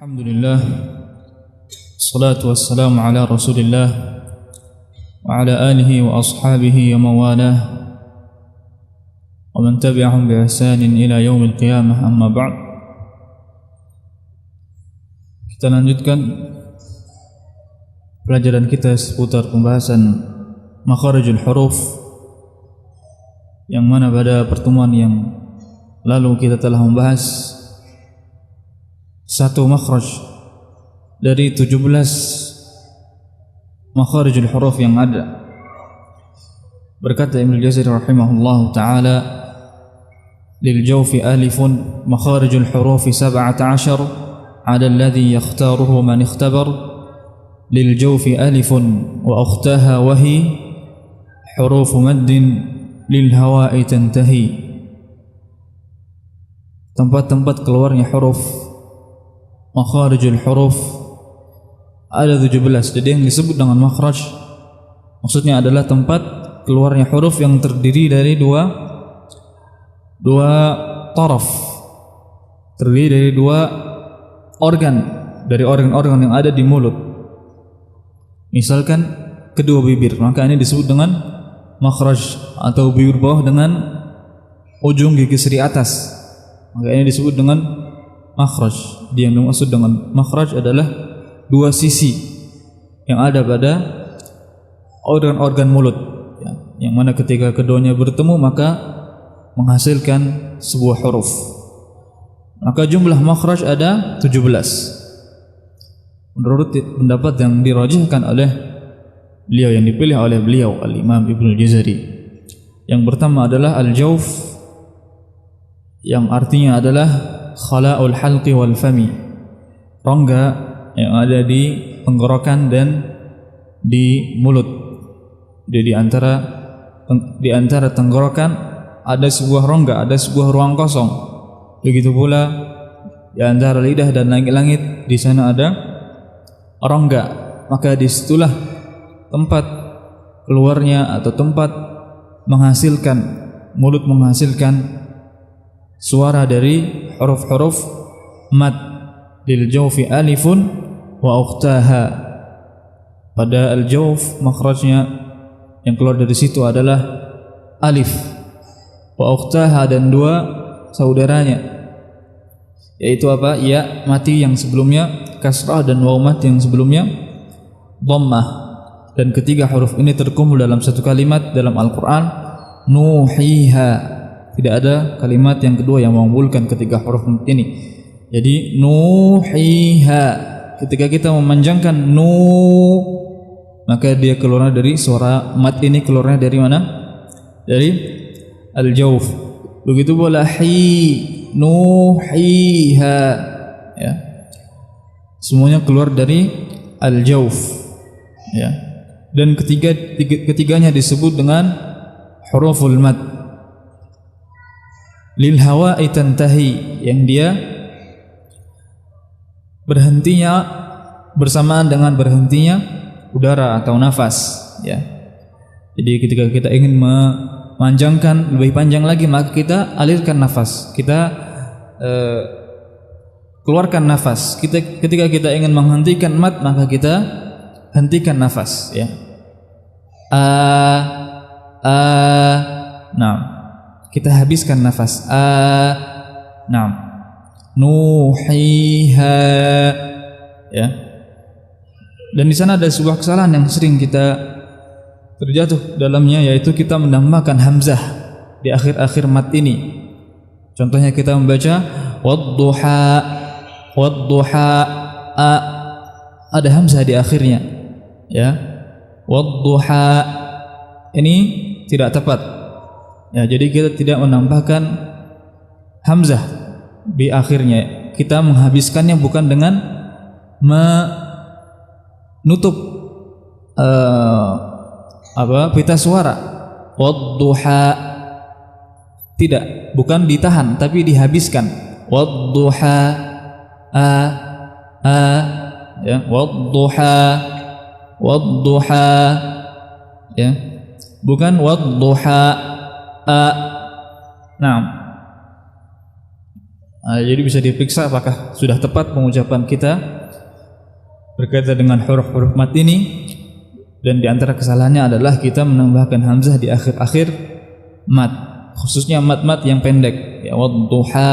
Alhamdulillah, salatu wassalamu ala rasulillah wa ala alihi wa ashabihi wa mawalah wa man tabi'ahum bi ihsanin ila yaumil qiyamah, amma ba'd. Kita lanjutkan pelajaran kita seputar pembahasan makharijul huruf, yang mana pada pertemuan yang lalu kita telah membahas satu makhraj dari 17 makharijul huruf yang ada. Berkata Ibnu Jazari rahimahullahu ta'ala, lil jawfi alifun makharijul hurufi 17 ala alladhi yakhtaruhu man ikhtabar. Lil jawfi alifun wa ukhtaha wahi hurufu maddin lil hawa'i tantahi. Tempat-tempat keluarnya huruf makharijul huruf ada 17. Jadi yang disebut dengan makhraj maksudnya adalah tempat keluarnya huruf yang terdiri dari dua taraf, terdiri dari dua organ, dari organ-organ yang ada di mulut. Misalkan kedua bibir, maka ini disebut dengan makhraj, atau bibir bawah dengan ujung gigi seri atas, maka ini disebut dengan makhraj. Dia yang dimaksud dengan makhraj adalah dua sisi yang ada pada organ-organ mulut, ya, yang mana ketika keduanya bertemu maka menghasilkan sebuah huruf. Maka jumlah makhraj ada 17 menurut pendapat yang dirajihkan oleh beliau, yang dipilih oleh beliau Al-Imam Ibnu Jazari. Yang pertama adalah al-jawf, yang artinya adalah khala'ul halqi wal fami, rongga yang ada di tenggorokan dan di mulut. Jadi di antara tenggorokan ada sebuah rongga, ada sebuah ruang kosong. Begitu pula di antara lidah dan langit-langit, di sana ada rongga. Maka disitulah tempat keluarnya atau tempat menghasilkan, mulut menghasilkan suara dari huruf-huruf mad. Lil jawfi alifun wa ukhtaha. Pada al-jawf makhrajnya yang keluar dari situ adalah alif, wa ukhtaha, dan dua saudaranya, yaitu apa? Ya mati yang sebelumnya kasrah dan waw mad yang sebelumnya dhammah. Dan ketiga huruf ini terkumpul dalam satu kalimat dalam Al-Qur'an, nuhiha. Tidak ada kalimat yang kedua yang mengumpulkan ketiga huruf ini. Jadi nuhiha, ketika kita memanjangkan nu, maka dia keluar dari suara mat ini, keluarnya dari mana? Dari al-jawf. Begitu pula hi, nuhiha, ya. Semuanya keluar dari al-jawf, ya. Dan ketiganya disebut dengan huruful mad. Lil hawa'i tantahi, yang dia berhentinya bersamaan dengan berhentinya udara atau nafas, ya. Jadi ketika kita ingin memanjangkan lebih panjang lagi, maka kita alirkan nafas, kita keluarkan nafas. Ketika kita ingin menghentikan mad, maka kita hentikan nafas, ya. Nah, kita habiskan nafas. Naam. Nuhiha, ya. Dan di sana ada sebuah kesalahan yang sering kita terjatuh dalamnya, yaitu kita menambahkan hamzah di akhir-akhir mat ini. Contohnya kita membaca wadduha, ada hamzah di akhirnya, ya. Wadduha ini tidak tepat. Ya, jadi kita tidak menambahkan hamzah di akhirnya. Kita menghabiskannya bukan dengan menutup pita suara. Wadduha, tidak, bukan ditahan tapi dihabiskan. Wadduha, ya, wadduha, ya, bukan wadduha. Naam. Jadi bisa diperiksa apakah sudah tepat pengucapan kita berkaitan dengan huruf-huruf mat ini. Dan di antara kesalahannya adalah kita menambahkan hamzah di akhir-akhir mat, khususnya mat-mat yang pendek. Ya, wadduha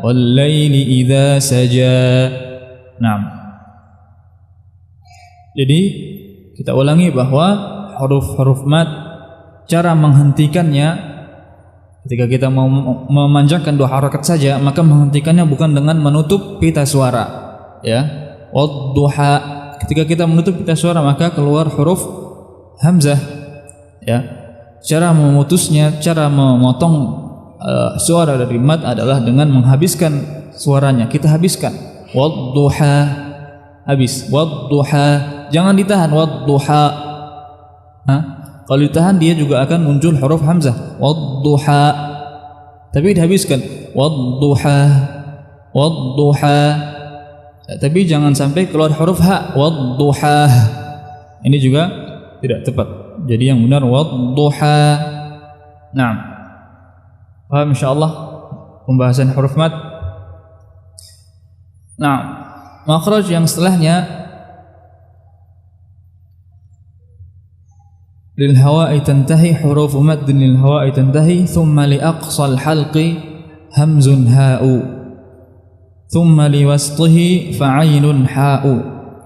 wal laili idza saja. Naam. Jadi kita ulangi bahwa huruf-huruf mat, cara menghentikannya ketika kita mau memanjangkan 2 harakat saja, maka menghentikannya bukan dengan menutup pita suara. Ya, wadduha, ketika kita menutup pita suara maka keluar huruf hamzah. Ya, cara memutusnya, cara memotong suara dari mat adalah dengan menghabiskan suaranya. Kita habiskan wadduha, habis wadduha, jangan ditahan wadduha. Kalau ditahan dia juga akan muncul huruf hamzah wadduha, tapi dihabiskan wadduha, wadduha. Tapi jangan sampai keluar huruf ha, wadduha. Ini juga tidak tepat. Jadi yang benar wadduha. Naam. Paham insyaallah pembahasan huruf mat. Nah, makhraj yang setelahnya lil hawa'i tantahi, huruf mad lil hawa'i tantahi, thumma li aqsal halqi hamzun ha'u, thumma li wasṭihi fa'ainun ha'u.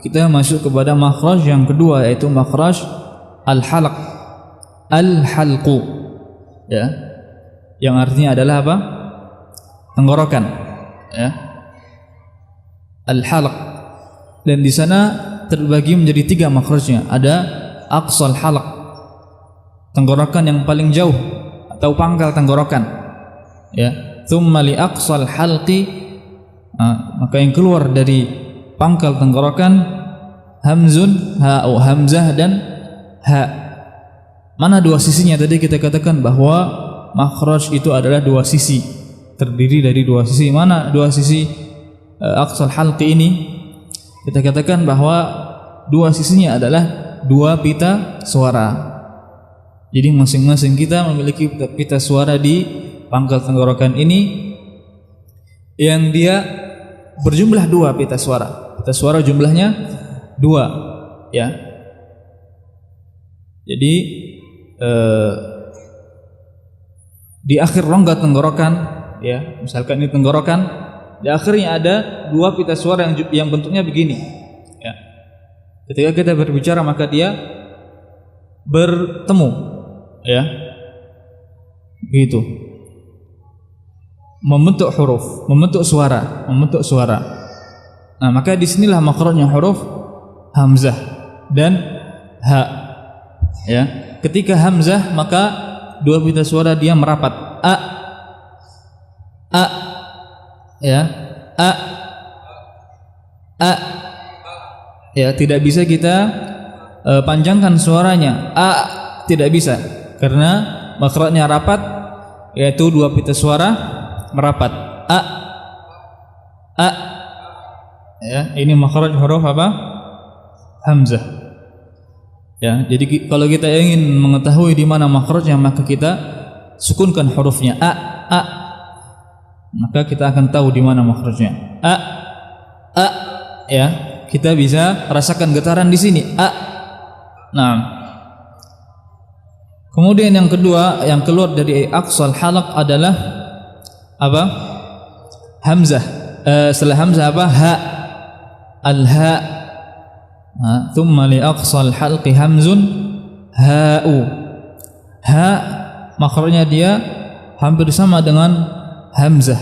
Kita masuk kepada makhraj yang kedua, yaitu makhraj al-halq, al-halqu, ya, yang artinya adalah apa? Tenggorokan, ya, al-halq. Dan di sana terbagi menjadi 3 makhrajnya. Ada aqsal halq, tenggorokan yang paling jauh atau pangkal tenggorokan, ya. Tsumma li aqsal halqi, maka yang keluar dari pangkal tenggorokan hamzun ha, hamzah dan ha. Mana 2 sisinya? Tadi kita katakan bahwa makhraj itu adalah 2 sisi, terdiri dari 2 sisi. Mana 2 sisi aqsal halqi ini? Kita katakan bahwa 2 sisinya adalah 2 pita suara. Jadi masing-masing kita memiliki pita suara di pangkal tenggorokan ini yang dia berjumlah 2 pita suara. Pita suara jumlahnya 2, ya. Jadi di akhir rongga tenggorokan, ya, misalkan ini tenggorokan, di akhirnya ada 2 pita suara yang bentuknya begini, ya. Ketika kita berbicara maka dia bertemu, ya, gitu, membentuk huruf, membentuk suara, membentuk suara. Nah, maka disinilah makhrajnya huruf hamzah dan ha, ya. Ketika hamzah maka 2 pita suara dia merapat, a, ya, a, ya. Tidak bisa kita panjangkan suaranya, a, tidak bisa, karena makhrajnya rapat, yaitu 2 pita suara merapat, a, ya. Ini makhraj huruf apa? Hamzah, ya. Jadi kalau kita ingin mengetahui di mana makhrajnya, maka kita sukunkan hurufnya a, maka kita akan tahu di mana makhrajnya. A, ya. Kita bisa rasakan getaran di sini, a. Nah, kemudian yang kedua yang keluar dari aqsal halq adalah apa? Hamzah. Setelah hamzah apa? Ha, al-ha. Thumma li aqsal halqi hamzun ha'u. Ha makhrajnya dia hampir sama dengan hamzah,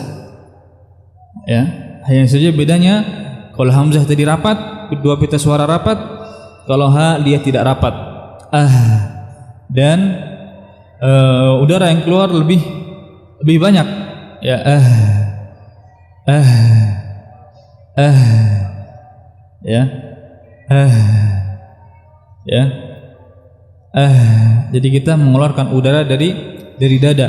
ya. Hanya saja bedanya, kalau hamzah tadi rapat, 2 pita suara rapat, kalau ha dia tidak rapat. Dan udara yang keluar lebih banyak, ya, ya, ya, jadi kita mengeluarkan udara dari dada,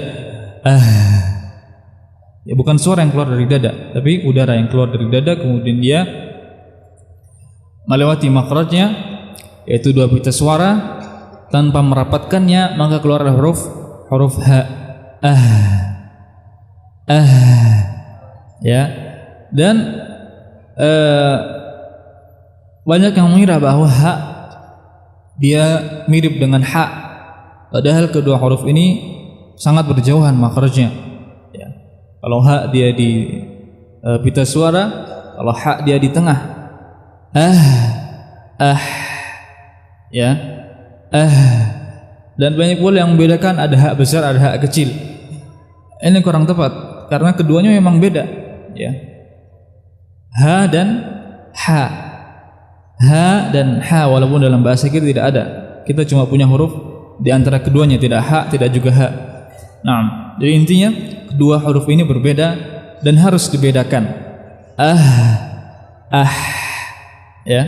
ya, bukan suara yang keluar dari dada, tapi udara yang keluar dari dada, kemudian dia melewati makhrajnya, yaitu 2 pita suara, tanpa merapatkannya, maka keluarlah huruf ha, Ya. Dan banyak yang mengira bahwa ha dia mirip dengan ha, padahal kedua huruf ini sangat berjauhan makhrajnya. Ya. Kalau ha dia di pita suara, kalau ha dia di tengah. Ya. Dan banyak pula yang membedakan ada ha besar, ada ha kecil. Ini kurang tepat karena keduanya memang beda, ya. Ha dan ha. Ha dan ha walaupun dalam bahasa kita tidak ada. Kita cuma punya huruf di antara keduanya, tidak ha, tidak juga ha. Nah, jadi intinya kedua huruf ini berbeda dan harus dibedakan. Ya.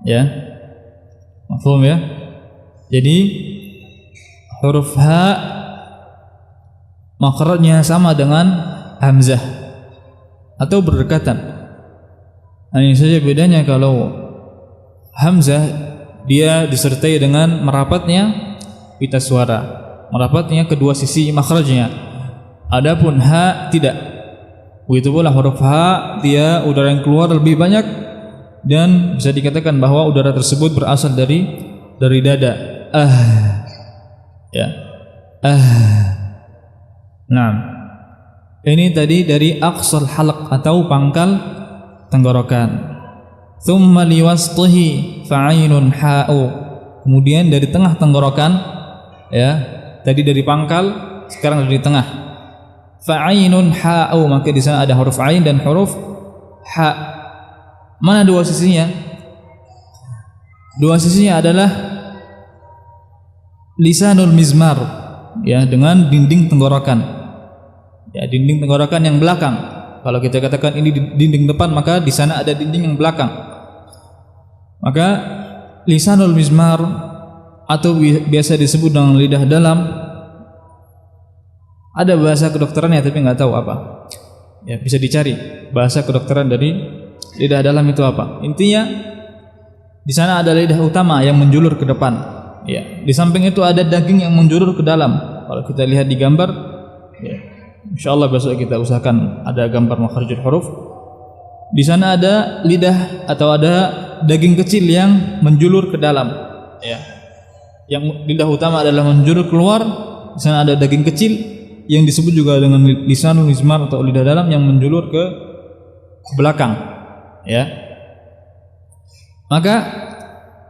Ya. Mafhum ya? Jadi huruf ha makhrajnya sama dengan hamzah atau berdekatan. Hanya saja bedanya kalau hamzah dia disertai dengan merapatnya pita suara, merapatnya kedua sisi makhrajnya. Adapun ha tidak. Begitu pula huruf ha dia udara yang keluar lebih banyak dan bisa dikatakan bahwa udara tersebut berasal dari dada. Ya. Nah, ini tadi dari aqsal halq atau pangkal tenggorokan. Tsumma liwasṭihi fa'ainun ha'u. Kemudian dari tengah tenggorokan, ya, tadi dari pangkal, sekarang dari tengah. Fa'ainun ha'u, maka di sana ada huruf ain dan huruf ha. Mana dua sisinya? Dua sisinya adalah lisanul mizmar, ya, dengan dinding tenggorokan. Ya, dinding tenggorokan yang belakang. Kalau kita katakan ini dinding depan, maka di sana ada dinding yang belakang. Maka lisanul mizmar atau biasa disebut dengan lidah dalam. Ada bahasa kedokterannya tapi nggak tahu apa. Ya, bisa dicari bahasa kedokteran dari lidah dalam itu apa. Intinya di sana ada lidah utama yang menjulur ke depan. Ya, di samping itu ada daging yang menjulur ke dalam. Kalau kita lihat di gambar, ya, insyaallah besok kita usahakan ada gambar makharijul huruf. Di sana ada lidah atau ada daging kecil yang menjulur ke dalam. Ya, yang lidah utama adalah menjulur keluar. Di sana ada daging kecil yang disebut juga dengan lisanul mizmar atau lidah dalam yang menjulur ke belakang. Ya, maka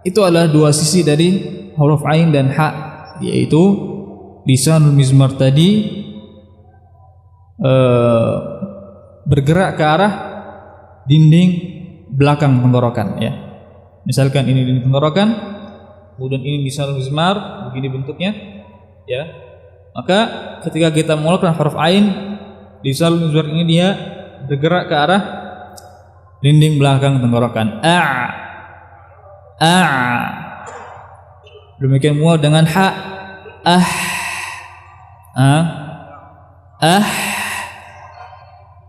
itu adalah dua sisi dari huruf ain dan ha, yaitu lisanul mizmar tadi bergerak ke arah dinding belakang tenggorokan. Ya, misalkan ini dinding tenggorokan, kemudian ini lisanul mizmar, begini bentuknya. Ya, maka ketika kita mengeluarkan huruf ain, lisanul mizmar ini dia bergerak ke arah dinding belakang tenggorokan. Demikian pula dengan ha.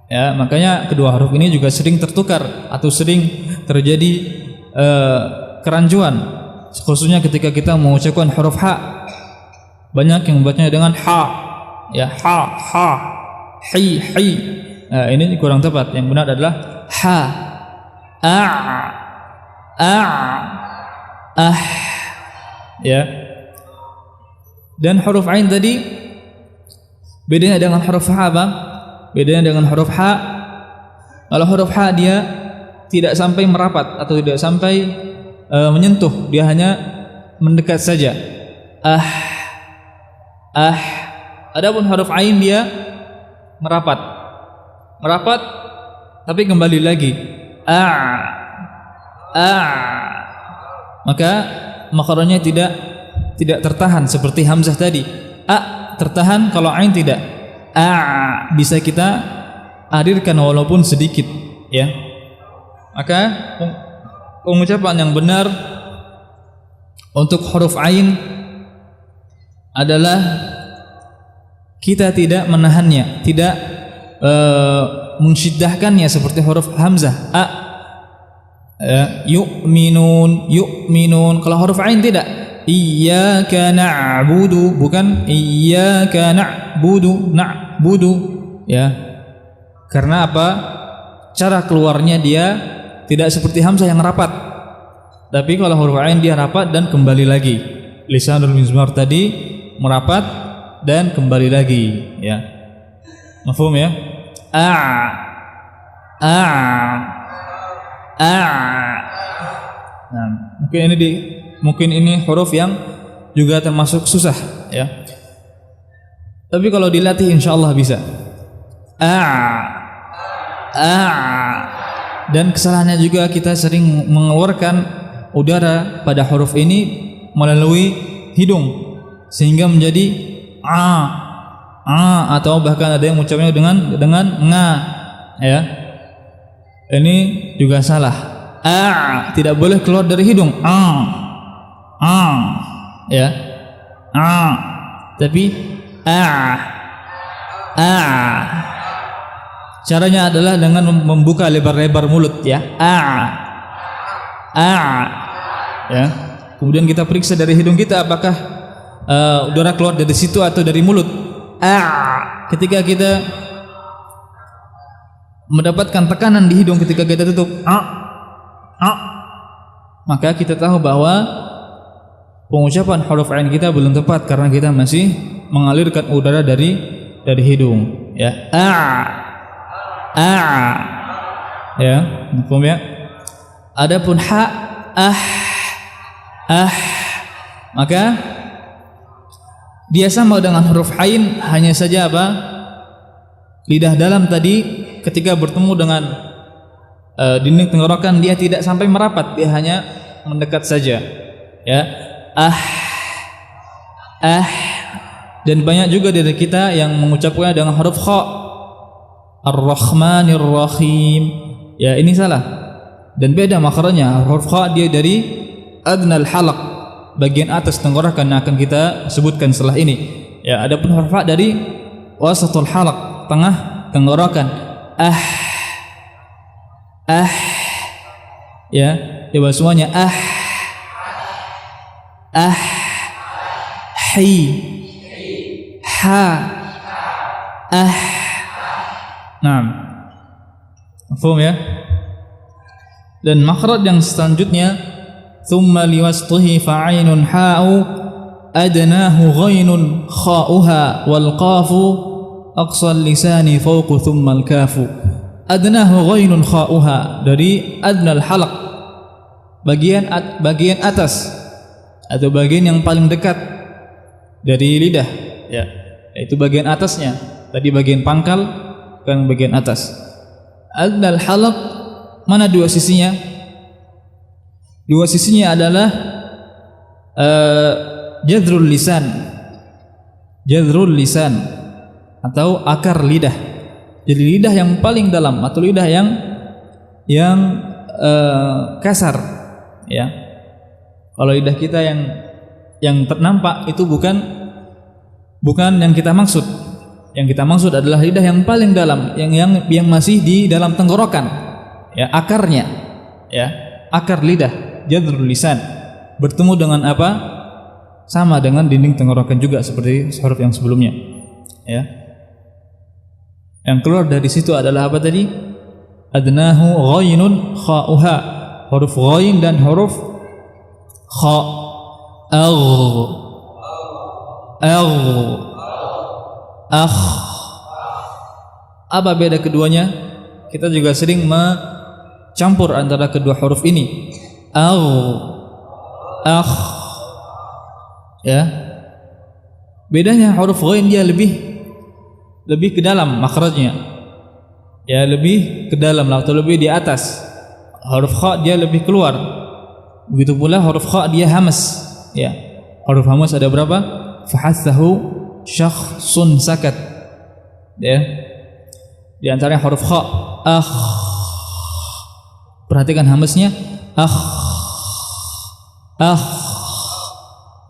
Ya, makanya kedua huruf ini juga sering tertukar atau sering terjadi kerancuan, khususnya ketika kita mengucapkan huruf ha. Banyak yang membacanya dengan ha. Ya, ha, hi. Nah, ini kurang tepat. Yang benar adalah ha. Ya. Dan huruf ain tadi bedanya dengan huruf ha apa? Bedanya dengan huruf ha, kalau huruf ha dia tidak sampai merapat atau tidak sampai menyentuh, dia hanya mendekat saja. Adapun huruf ain dia merapat tapi kembali lagi. Maka makhrajnya tidak tertahan seperti hamzah tadi. Tertahan, kalau ain tidak. Bisa kita hadirkan walaupun sedikit, ya. Maka pengucapan yang benar untuk huruf ain adalah kita tidak menahannya, tidak mensyiddahkannya seperti huruf hamzah. Yu'minun. Kalau huruf ain tidak, Iyyaka na'budu, bukan iyyaka na'budu, ya. Karena apa? Cara keluarnya dia tidak seperti hamzah yang rapat. Tapi kalau huruf ain dia rapat dan kembali lagi. Lisanul mizmar tadi merapat dan kembali lagi, ya. Mafhum ya? Nah, mungkin ini huruf yang juga termasuk susah, ya. Tapi kalau dilatih insyaallah bisa. Dan kesalahannya juga kita sering mengeluarkan udara pada huruf ini melalui hidung sehingga menjadi atau bahkan ada yang mengucapnya dengan nga, ya. Ini juga salah. Tidak boleh keluar dari hidung. Ya. Tapi caranya adalah dengan membuka lebar-lebar mulut, ya. Ya. Kemudian kita periksa dari hidung kita apakah udara keluar dari situ atau dari mulut. Ketika kita mendapatkan tekanan di hidung ketika kita tutup, maka kita tahu bahwa pengucapan huruf ain kita belum tepat karena kita masih mengalirkan udara dari hidung, ya. Ya, paham ya? Adapun maka dia sama dengan huruf ain, hanya saja apa? Lidah dalam tadi ketika bertemu dengan dinding tenggorokan dia tidak sampai merapat, dia hanya mendekat saja, ya. Dan banyak juga dari kita yang mengucapkannya dengan huruf kha. Ar-Rahmanir Rahim. Ya, ini salah. Dan beda makhrajnya. Huruf kha dia dari adnal halaq, bagian atas tenggorokan yang akan kita sebutkan setelah ini. Ya, adapun huruf fa dari wasatul halaq, tengah tenggorokan. Ya, coba semuanya. Hi, ha, Nah, mafhum ya? Dan makhraj yang selanjutnya, thumma liwasṭihi fa'ainun ha'u adnahu ghainun kha'uha wal qafu aqsal lisani fawqu thumma al kafu. Adnahu ghainun kha'uha, dari adnal halaq, bagian atas atau bagian yang paling dekat dari lidah, ya, yaitu bagian atasnya. Tadi bagian pangkal, kan bagian atas. Adnal halaq, mana dua sisinya? Dua sisinya adalah jadrul lisan atau akar lidah. Jadi lidah yang paling dalam atau lidah yang kasar, ya. Kalau lidah kita yang ternampak itu bukan yang kita maksud. Yang kita maksud adalah lidah yang paling dalam, yang masih di dalam tenggorokan, ya, akarnya, ya, akar lidah, jadrul lisan. Bertemu dengan apa? Sama dengan dinding tenggorokan juga seperti huruf yang sebelumnya, ya. Yang keluar dari situ adalah apa tadi? Adnahu ghainun kha'uha, huruf ghain dan huruf kha. Apa beda keduanya? Kita juga sering mencampur antara kedua huruf ini. Ya. Bedanya huruf ghain dia lebih ke dalam makhrajnya. Ya, lebih ke dalam atau lebih di atas. Huruf kha dia lebih keluar. Begitu pula huruf kha dia hamas, ya. Huruf hamas ada berapa? Fahathahu syakhsun sakat, ya. Di antaranya huruf kha, perhatikan hamasnya,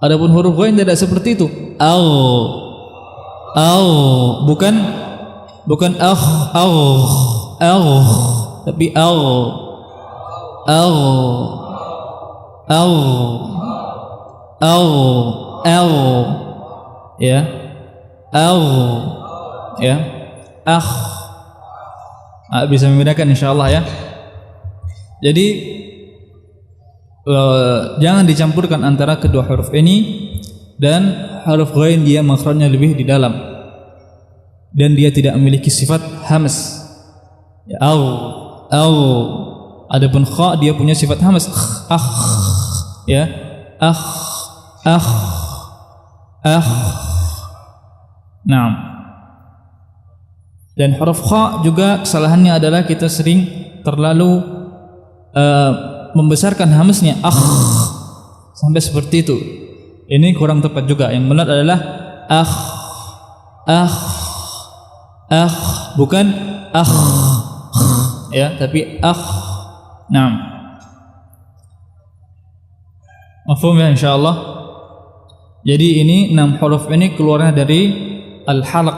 adapun huruf ghain tidak seperti itu. Bukan tapi Al, al, ya, al, ya, akh. Bisa membedakan insyaallah ya. Jadi jangan dicampurkan antara kedua huruf ini, dan huruf ghain dia makhrajnya lebih di dalam dan dia tidak memiliki sifat hams. Ya, al. Adapun kha dia punya sifat hams. Akh, ya, akh, akh, akh. Nah, dan huruf kha juga kesalahannya adalah kita sering terlalu membesarkan hamsnya sampai seperti itu. Ini kurang tepat juga. Yang benar adalah bukan ya, tapi Nah, mafhum ya insyaallah. Jadi ini 6 huruf ini keluarnya dari al-halaq,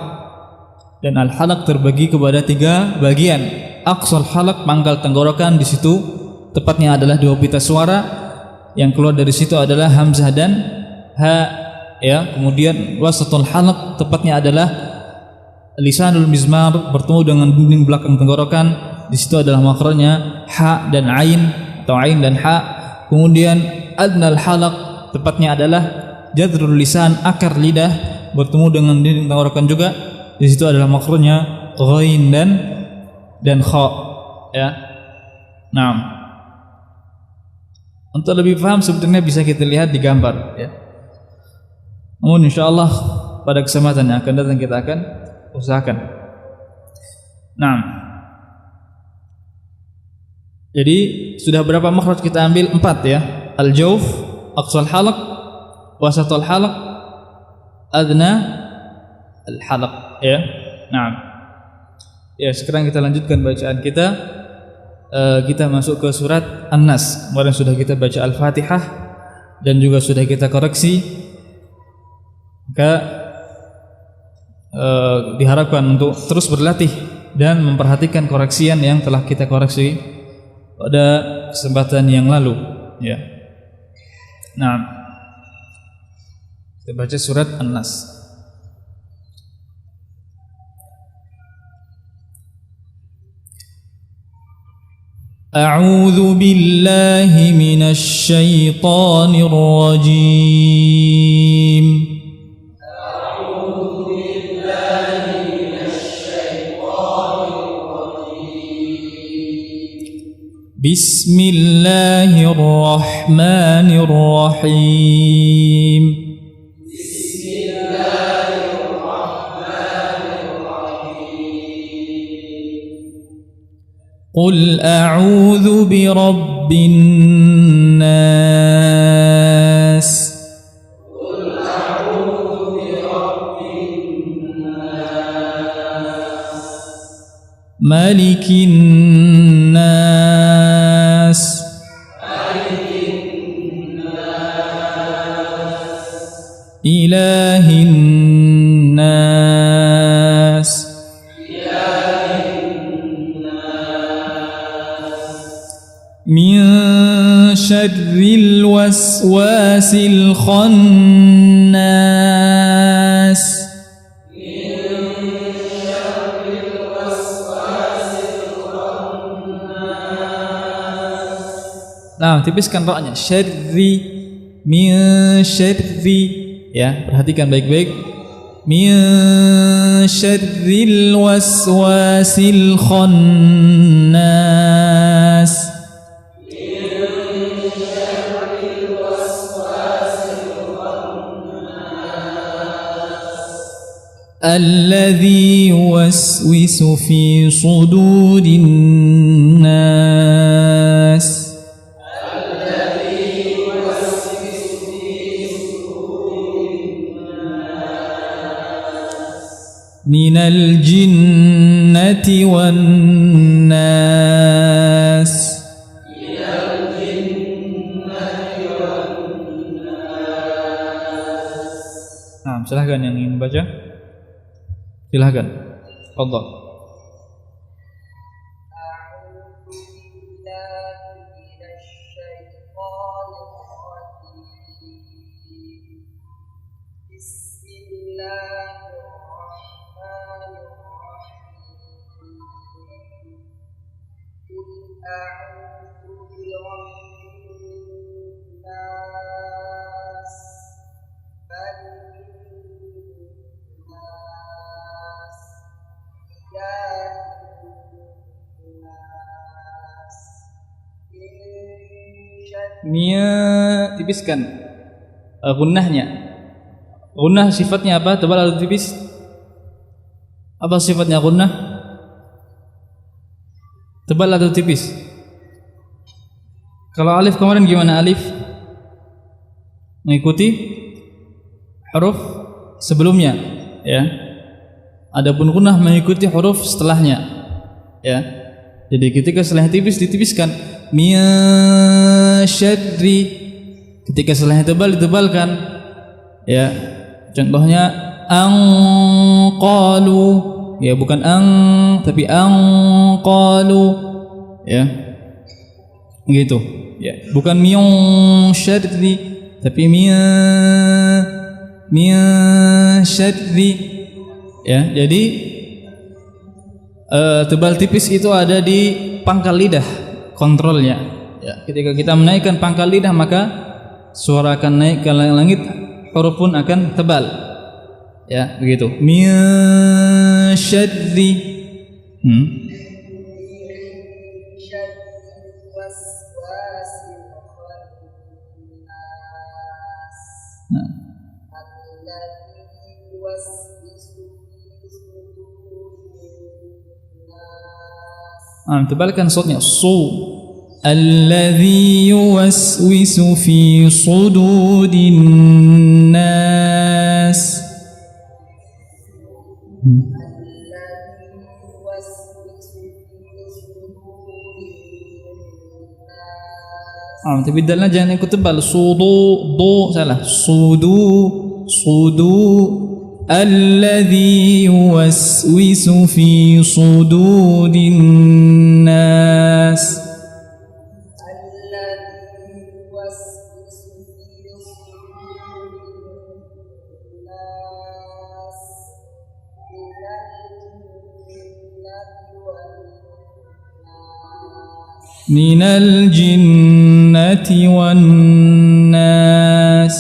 dan al-halaq terbagi kepada 3 bagian. Aqsal halaq, pangkal tenggorokan, di situ tepatnya adalah 2 pita suara. Yang keluar dari situ adalah hamzah dan ha, ya. Kemudian wasatul halaq, tepatnya adalah lisanul mizmar bertemu dengan dinding belakang tenggorokan. Di situ adalah makhrajnya ha dan ain, atau ain dan ha. Kemudian adnal halaq, tepatnya adalah jadrul lisan, akar lidah bertemu dengan dinding tenggorokan juga. Di situ adalah makhrajnya ghain dan kha, ya. Nah, untuk lebih paham sebetulnya bisa kita lihat di gambar, ya. Namun insyaallah pada kesempatan yang akan datang kita akan usahakan. Nah, jadi sudah berapa makhraj kita ambil? 4 ya. Al-jawf, aqsal halaq, wasatul halaq, adna al-halaq, ya. Nah, ya, sekarang kita lanjutkan bacaan kita. Kita masuk ke surat An-Nas. Kemarin sudah kita baca Al-Fatihah dan juga sudah kita koreksi. Maka diharapkan untuk terus berlatih dan memperhatikan koreksian yang telah kita koreksi pada kesempatan yang lalu, ya. Nah, kita baca surat An-Nas. A'udzu billahi minasy syaithanir rajim. Bismillahirrahmanirrahim. Qul a'udzu birabbin nas. Malikin nas. Ilahin nas. Min syarril waswasil khannas. Nah, tipiskan ra-nya. Syarri, min syarri, ya, perhatikan baik-baik. Min syarril waswasil khannas. Alladzi yuwaswisu fi sudurin nas. Minal jinnati wan nas. Nah, silahkan yang ingin baca. Silahkan. Allah. Tipiskan gunnahnya. Gunnah sifatnya apa? Tebal atau tipis? Apa sifatnya gunnah? Tebal atau tipis? Kalau alif kemarin gimana alif? Mengikuti huruf sebelumnya, ya. Adapun gunnah mengikuti huruf setelahnya, ya. Jadi ketika setelahnya tipis ditipiskan. Syarri, ketika setelahnya tebal ditebalkan, ya. Contohnya qalu, ya, bukan tapi qalu, ya, gitu, ya, bukan syarri tapi syarri, ya. Jadi tebal tipis itu ada di pangkal lidah, kontrolnya, ya. Ketika kita menaikkan pangkal lidah maka suara akan naik ke langit, huruf pun akan tebal, ya, begitu. Syarri, tebalkan sotnya. Alladhi yuwaswisu fi sududin nas. Tapi dalnya jangan ikut tebal. Salah. Sudu. Alladhi yuwaswisu fi sududin nas. Minal jinnati wan nas.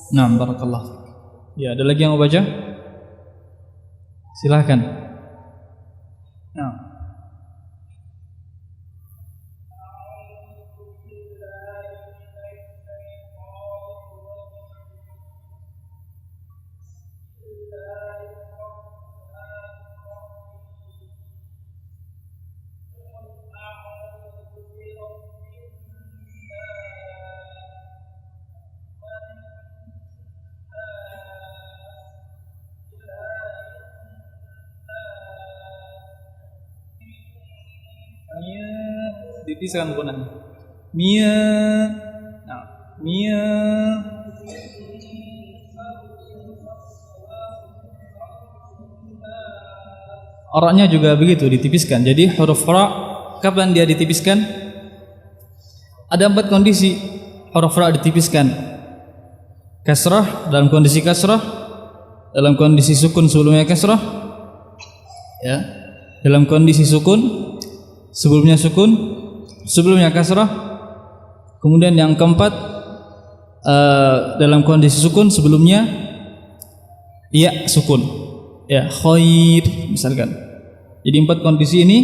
Nah, barakallah. Ya, ada lagi yang mau baca? Silahkan. Nah. Dipisahkan gunnah. Ra-nya juga begitu ditipiskan. Jadi huruf ra kapan dia ditipiskan? Ada 4 kondisi huruf ra ditipiskan. Kasrah, dalam kondisi kasrah, dalam kondisi sukun sebelumnya kasrah, ya. Dalam kondisi sukun sebelumnya sukun, sebelumnya kasrah. Kemudian yang keempat, dalam kondisi sukun sebelumnya ya sukun, ya, khair misalkan. Jadi 4 kondisi ini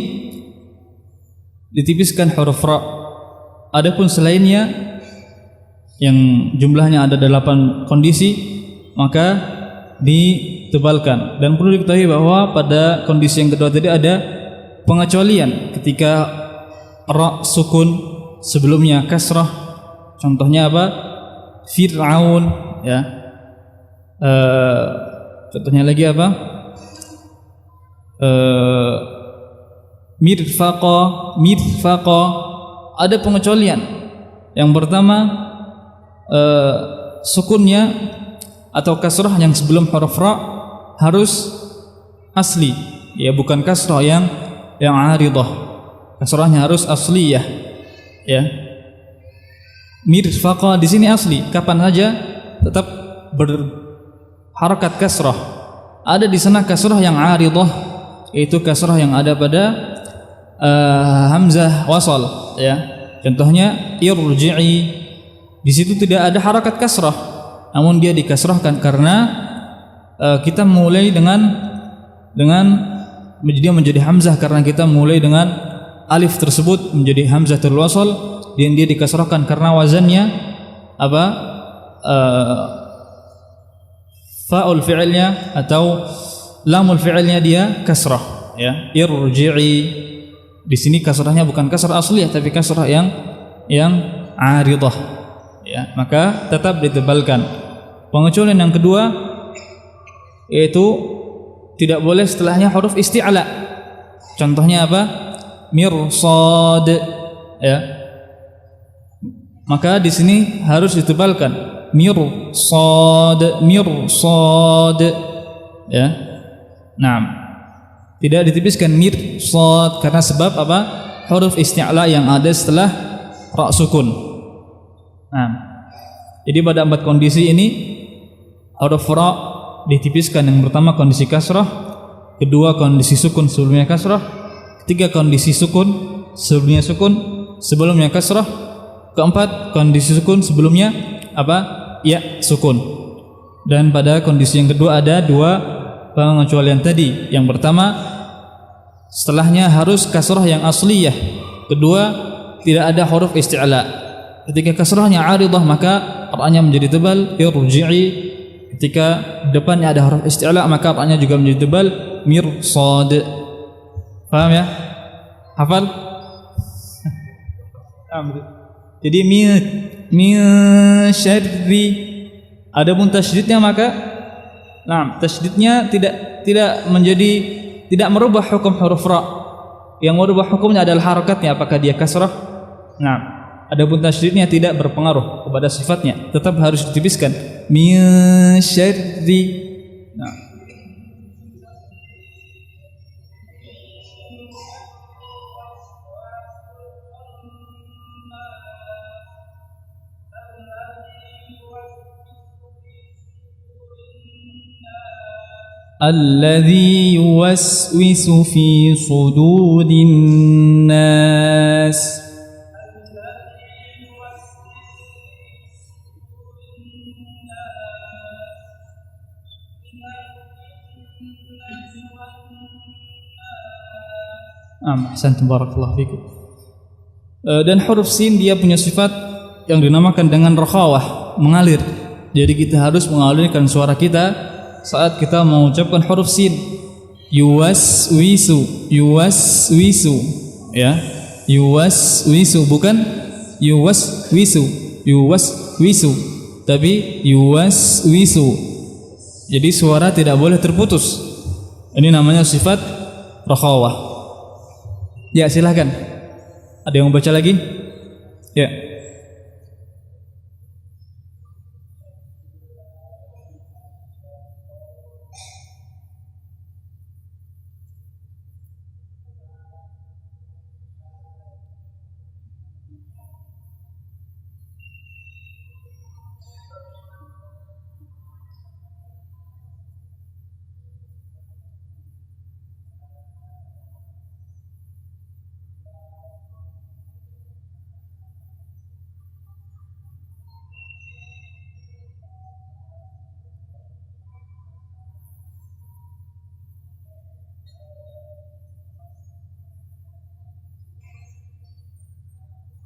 ditipiskan huruf ra. Adapun selainnya yang jumlahnya ada 8 kondisi maka ditebalkan. Dan perlu diketahui bahwa pada kondisi yang kedua tadi ada pengecualian ketika ra sukun sebelumnya kasrah. Contohnya apa? Fir'aun, ya. Contohnya lagi apa? Mirfaqa. Ada pengecualian. Yang pertama, sukunnya atau kasrah yang sebelum huruf ra harus asli, ya, bukan kasrah yang aridah. Kasrahnya harus asliyah, ya. Mirfaqa di sini asli, kapan saja tetap berharakat kasrah, ada di sana kasrah yang 'aridah, yaitu kasrah yang ada pada hamzah wasal, ya. Contohnya irji'i, di situ tidak ada harakat kasrah, namun dia dikasrahkan karena kita mulai dengan dia menjadi hamzah karena kita mulai dengan alif tersebut menjadi hamzatul wasal, dan dia dikasrahkan karena wazannya apa? Fa'ul fi'ilnya atau lamul fi'ilnya dia kasrah, ya. Irji'i, di sini kasrahnya bukan kasrah asliyah tapi kasrah yang 'aridah, ya, maka tetap ditebalkan. Pengecualian yang kedua yaitu tidak boleh setelahnya huruf isti'la. Contohnya apa? Mirsad, ya. Maka di sini harus ditebalkan. Mirsad, ya. Nah, tidak ditipiskan mirsad karena sebab apa? Huruf isti'la yang ada setelah ra sukun. Nah, jadi pada 4 kondisi ini huruf ra ditipiskan. Yang pertama kondisi kasrah, kedua kondisi sukun sebelumnya kasrah, ketiga kondisi sukun sebelumnya kasrah, keempat kondisi sukun sebelumnya apa? Ya, sukun. Dan pada kondisi yang kedua ada 2 pengecualian tadi. Yang pertama setelahnya harus kasrah yang asliyah, kedua tidak ada huruf isti'la. Ketika kasrahnya 'aridah maka ra-nya menjadi tebal, irji'i. Ketika depannya ada huruf isti'la maka ra-nya juga menjadi tebal, mirsad. Paham ya? Hafal? Jadi min syarri. Adapun tasydidnya maka tasydidnya tidak merubah hukum huruf ra. Yang merubah hukumnya adalah harakatnya, apakah dia kasrah. Adapun tasydidnya tidak berpengaruh kepada sifatnya, tetap harus ditipiskan. Min syarri. Alladzi yuwaswisu fi sudurin nas. Ahsantum, barakallahu fikum. Dan huruf sin dia punya sifat yang dinamakan dengan rakhawah, mengalir. Jadi kita harus mengalirkan suara kita saat kita mengucapkan huruf sin. Yuwaswisu, ya. Yuwaswisu, bukan yuwaswisu, tapi yuwaswisu. Jadi suara tidak boleh terputus. Ini namanya sifat rakhawah. Ya, silahkan. Ada yang mau baca lagi? Ya.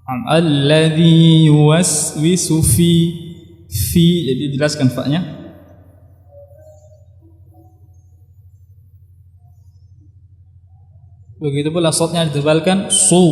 Alladzi yuwaswisu fi, jadi jelaskan fa-nya. Begitu pula shadnya ditebalkan su.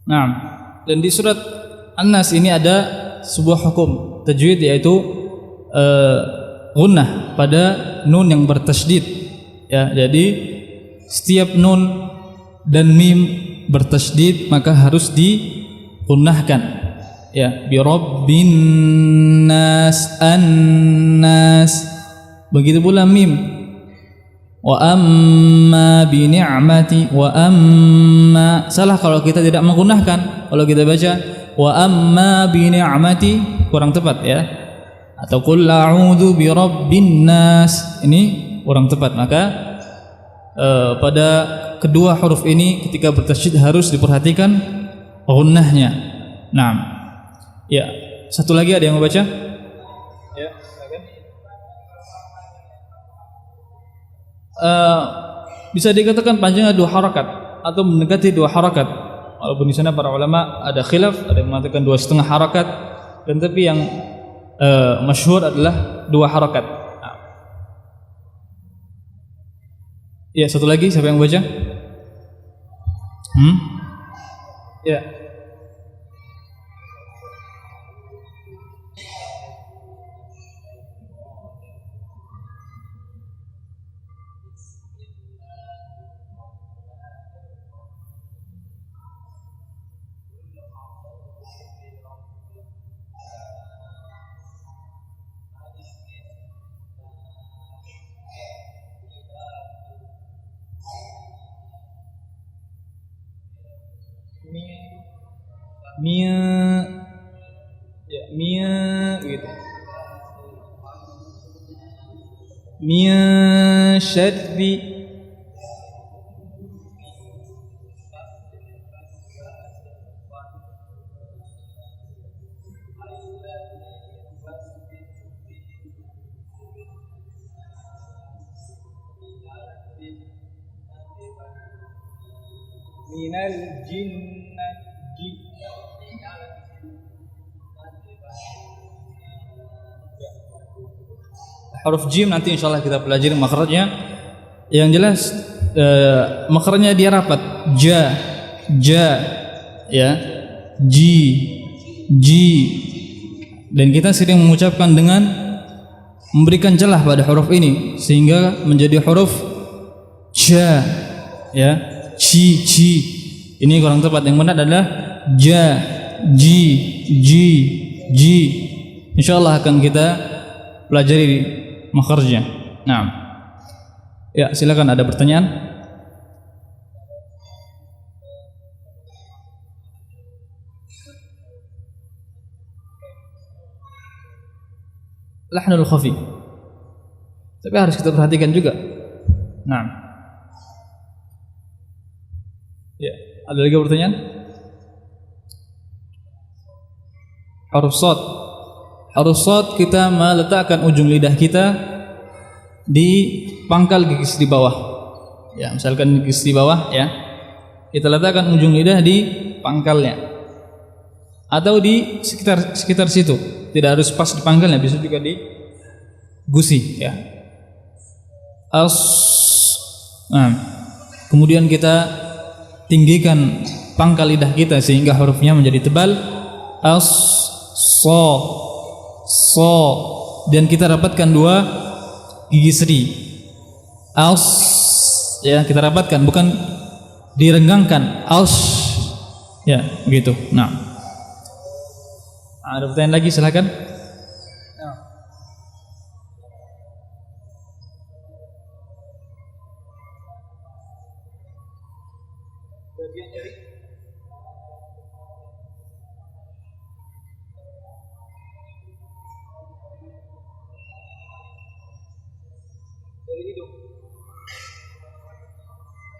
Nah, dan di surat An-Nas ini ada sebuah hukum tajwid, yaitu gunnah pada nun yang bertasydid, ya. Jadi setiap nun dan mim bertasydid maka harus di gunnahkan. Ya, bi rabbin nas, annas. Begitu pula mim. Wa amma bi ni'mati, wa amma. Salah kalau kita tidak menggunakan. Kalau kita baca wa amma bi ni'mati kurang tepat ya. Atau qul a'udzu bi rabbin nas, ini kurang tepat. Maka pada kedua huruf ini ketika bertasydid harus diperhatikan gunnahnya. Nah, ya, satu lagi ada yang mau baca? Ya, silakan. Bisa dikatakan panjangnya 2 harakat atau mendekati 2 harakat. Walaupun di sana para ulama ada khilaf, ada yang mengatakan 2,5 harakat, dan tapi yang masyhur adalah 2 harakat. Nah. Ya, satu lagi siapa yang baca? Ya. Gitu. Min syarri minal jinnati. Huruf jim nanti insyaallah kita pelajari makhrajnya. Yang jelas makhrajnya dia rapat, ja, ya, ji, dan kita sering mengucapkan dengan memberikan celah pada huruf ini sehingga menjadi huruf ja, ya, ci. Ini kurang tepat. Yang benar adalah ja, ji. Insyaallah akan kita pelajari makhrajnya. Nah, ya, silakan, ada pertanyaan? Lahnul khafi, tapi harus kita perhatikan juga. Nah, ya, ada lagi pertanyaan? Huruf shad. Huruf shad kita meletakkan ujung lidah kita di pangkal gigis di bawah. Ya, misalkan gigis di bawah ya. Kita letakkan ujung lidah di pangkalnya. Atau di sekitar situ. Tidak harus pas di pangkalnya, bisa juga di gusi ya. Nah, kemudian kita tinggikan pangkal lidah kita sehingga hurufnya menjadi tebal. So, dan kita dapatkan 2 gigi seri. Ya, kita dapatkan, bukan direnggangkan. Ya, begitu. Nah, ada pertanyaan lagi, silakan.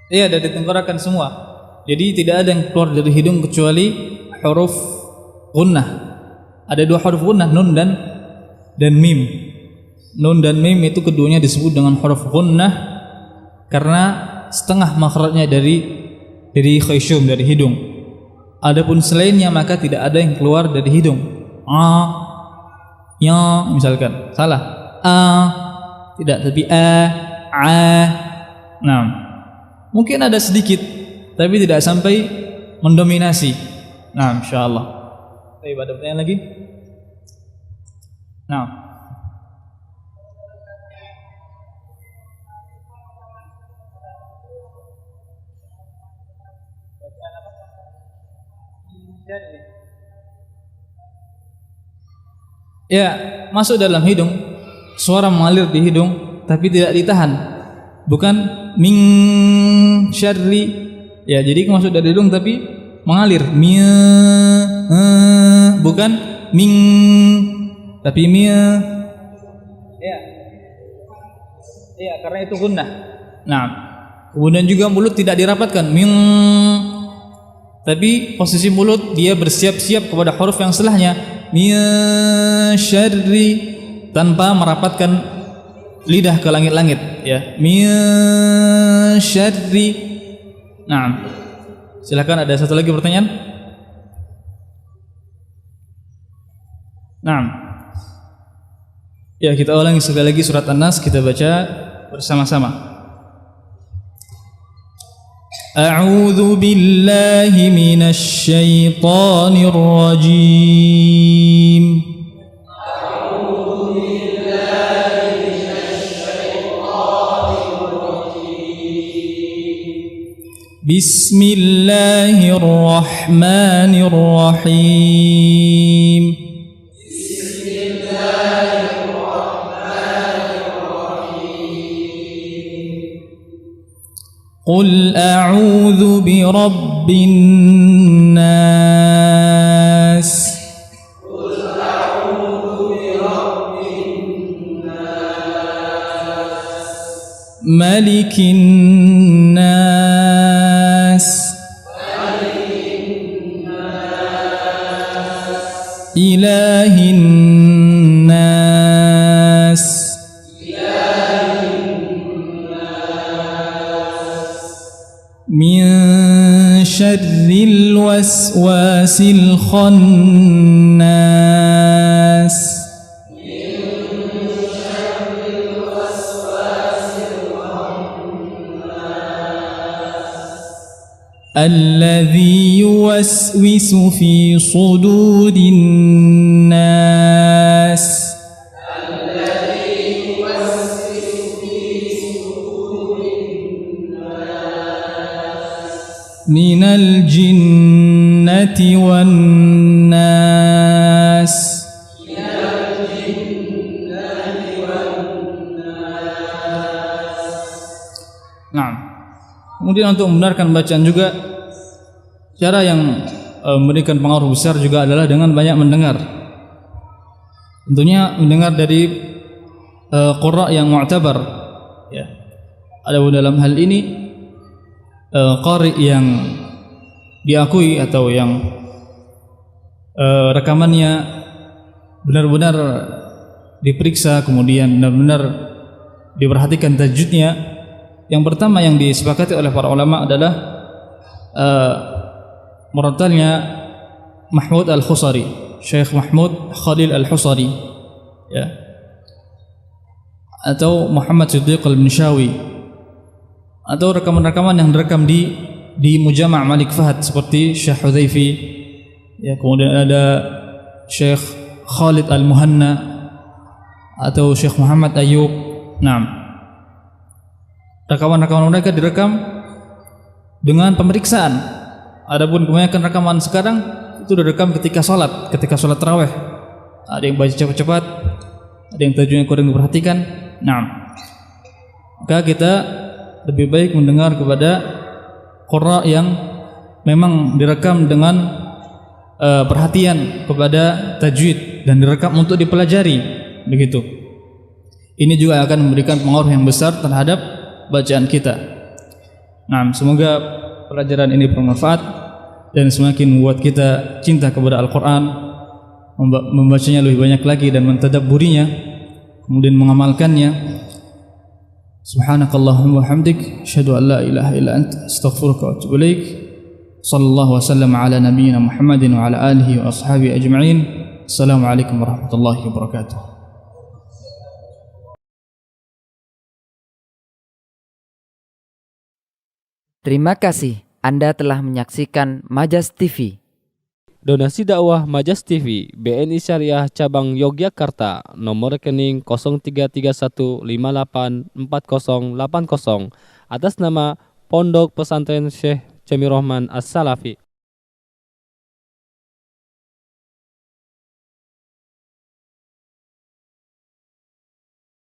Iya, dari tenggorokan semua. Jadi tidak ada yang keluar dari hidung kecuali huruf gunnah. Ada 2 huruf gunnah, nun dan mim. Nun dan mim itu keduanya disebut dengan huruf gunnah karena setengah makhrajnya dari khayshum, dari hidung. Adapun selainnya maka tidak ada yang keluar dari hidung. Ya, misalkan salah. Tidak, tapi Nah, mungkin ada sedikit tapi tidak sampai mendominasi. Nah, insyaallah. Baik, ada pertanyaan lagi? Nah, bacaan apa? Ya, masuk dalam hidung, suara mengalir di hidung tapi tidak ditahan. Bukan min syarri. Ya, jadi masuk dari hidung tapi mengalir. Bukan min tapi Ya. Ya, karena itu gunnah. Nah, kemudian juga mulut tidak dirapatkan tapi posisi mulut dia bersiap-siap kepada huruf yang setelahnya syarri tanpa merapatkan lidah ke langit-langit ya syarri. Nah, silakan ada satu lagi pertanyaan. Nah, ya kita ulangi sekali lagi surat An-Nas, kita baca bersama-sama. A'udzu billahi minasy syaithanir rajim. A'udzu billahi minasy syaithanir rajim. Bismillahirrahmanirrahim. Qul a'udzu birabbin nas. Qul a'udzu birabbin nas. Malikin nas. Malikin nas. Ilahin nas. Min syarril waswasil khannas. Alladzi yuwaswisu fi sudurin nas. Minal jinnati wan nas. Nah, kemudian untuk membenarkan bacaan juga, cara yang memberikan pengaruh besar juga adalah dengan banyak mendengar. Tentunya mendengar dari qurra yang mu'tabar ya. Ada dalam hal ini qari yang diakui atau yang rekamannya benar-benar diperiksa, kemudian benar-benar diperhatikan tajwidnya. Yang pertama yang disepakati oleh para ulama adalah murattalnya Mahmud Al-Khusari, Syekh Mahmud Khalil Al-Husari ya, atau Muhammad Siddiq Al-Minshawi, atau rekaman-rekaman yang direkam di Mujama' Malik Fahad seperti Syekh Hudzaifi ya, kemudian ada Syekh Khalid Al-Muhanna atau Syekh Muhammad Ayyub. Nah, rekaman-rekaman mereka direkam dengan pemeriksaan. Adapun kebanyakan rekaman sekarang itu direkam ketika sholat tarawih. Ada yang baca cepat-cepat, ada yang tajwidnya kurang diperhatikan. Nah, maka kita lebih baik mendengar kepada qurra yang memang direkam dengan perhatian kepada tajwid dan direkam untuk dipelajari begitu. Ini juga akan memberikan pengaruh yang besar terhadap bacaan kita. Nah, semoga pelajaran ini bermanfaat dan semakin membuat kita cinta kepada Al-Quran, membacanya lebih banyak lagi dan mentadabburinya, kemudian mengamalkannya. Subhanakallahumma wa hamdik, asyhadu an la ilaha illa anta, astaghfiruka wa atubu ilaik. Sallallahu wasallam ala nabiyyina Muhammadin wa ala alihi wa ashabihi ajma'in. Assalamualaikum warahmatullahi wabarakatuh. Terima kasih Anda telah menyaksikan Majas TV. Donasi dakwah Majas TV BNI Syariah Cabang Yogyakarta, nomor rekening 0331584080 atas nama Pondok Pesantren Syekh Jamirohman As-Salafi.